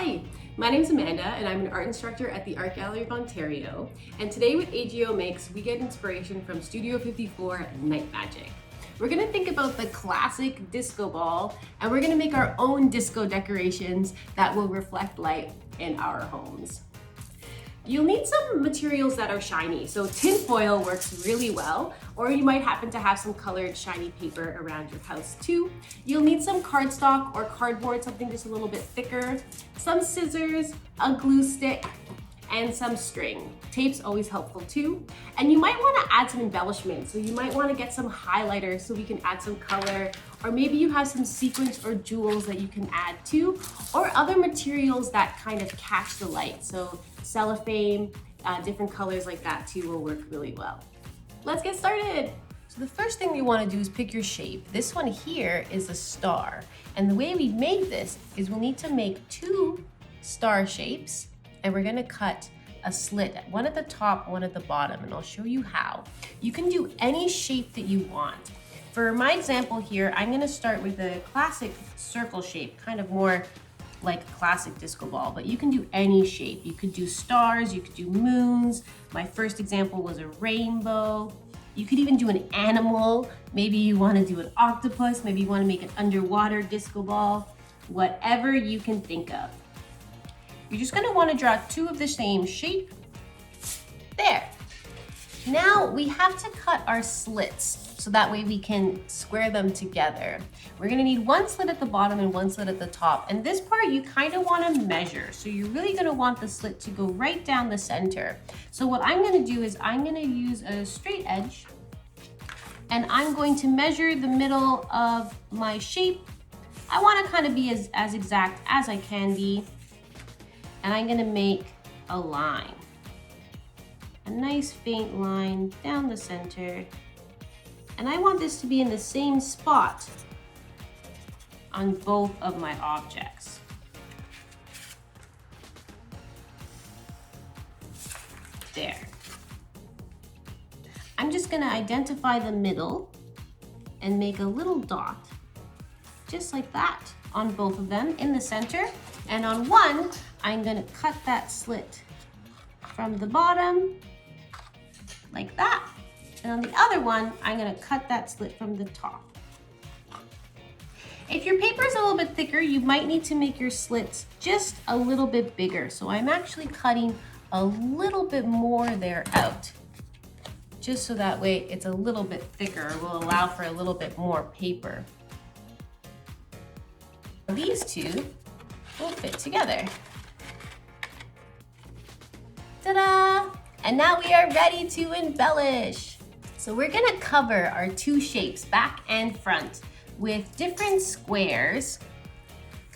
Hi, my name is Amanda and I'm an art instructor at the Art Gallery of Ontario. And today with AGO Makes, we get inspiration from Studio 54 Night Magic. We're gonna think about the classic disco ball and we're gonna make our own disco decorations that will reflect light in our homes. You'll need some materials that are shiny, so tin foil works really well, or you might happen to have some colored shiny paper around your house too. You'll need some cardstock or cardboard, something just a little bit thicker, some scissors, a glue stick, and some string. Tape's always helpful too. And you might want to add some embellishment, so you might want to get some highlighters so we can add some color, or maybe you have some sequins or jewels that you can add too, or other materials that kind of catch the light. So cellophane, different colors like that too will work really well. Let's get started. So the first thing you want to do is pick your shape. This one here is a star. And the way we made this is we'll need to make two star shapes, and we're gonna cut a slit, one at the top, one at the bottom, and I'll show you how. You can do any shape that you want. For my example here, I'm gonna start with a classic circle shape, kind of more like a classic disco ball, but you can do any shape. You could do stars, you could do moons. My first example was a rainbow. You could even do an animal. Maybe you wanna do an octopus, maybe you wanna make an underwater disco ball, whatever you can think of. You're just gonna wanna draw two of the same shape. There. Now we have to cut our slits so that way we can square them together. We're gonna need one slit at the bottom and one slit at the top. And this part you kind of wanna measure. So you're really gonna want the slit to go right down the center. So what I'm gonna do is I'm gonna use a straight edge and I'm going to measure the middle of my shape. I wanna kind of be as exact as I can be. And I'm gonna make a line. A nice faint line down the center. And I want this to be in the same spot on both of my objects. There. I'm just gonna identify the middle and make a little dot, just like that, on both of them in the center. And on one, I'm gonna cut that slit from the bottom, like that. And on the other one, I'm gonna cut that slit from the top. If your paper is a little bit thicker, you might need to make your slits just a little bit bigger. So I'm actually cutting a little bit more there out, just so that way it's a little bit thicker, will allow for a little bit more paper. These two will fit together. Ta-da! And now we are ready to embellish. So we're gonna cover our two shapes, back and front, with different squares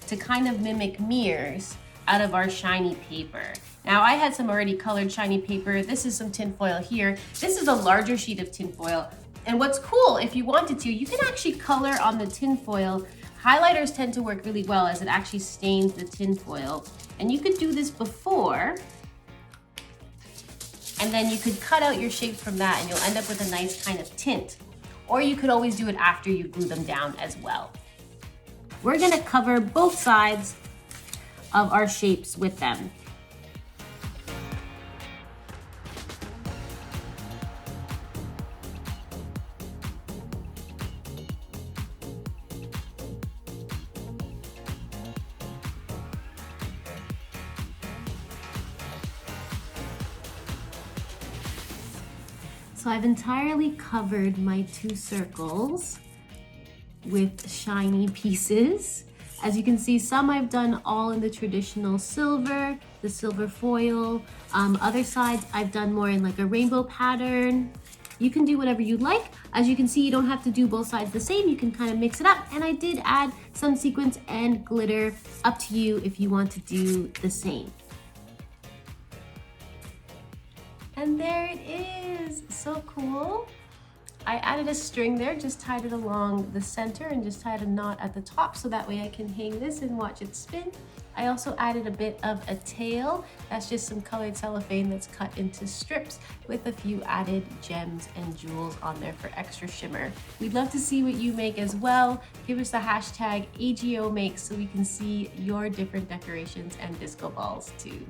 to kind of mimic mirrors out of our shiny paper. Now I had some already colored shiny paper. This is some tin foil here. This is a larger sheet of tin foil. And what's cool, if you wanted to, you can actually color on the tin foil. Highlighters tend to work really well as it actually stains the tin foil. And you could do this before, and then you could cut out your shapes from that and you'll end up with a nice kind of tint. Or you could always do it after you glue them down as well. We're gonna cover both sides of our shapes with them. So I've entirely covered my two circles with shiny pieces. As you can see, some I've done all in the traditional silver, the silver foil. Other sides I've done more in like a rainbow pattern. You can do whatever you like. As you can see, you don't have to do both sides the same. You can kind of mix it up. And I did add some sequins and glitter, up to you if you want to do the same. And there it is, so cool. I added a string there, just tied it along the center and just tied a knot at the top so that way I can hang this and watch it spin. I also added a bit of a tail. That's just some colored cellophane that's cut into strips with a few added gems and jewels on there for extra shimmer. We'd love to see what you make as well. Give us the hashtag AGO Makes so we can see your different decorations and disco balls too.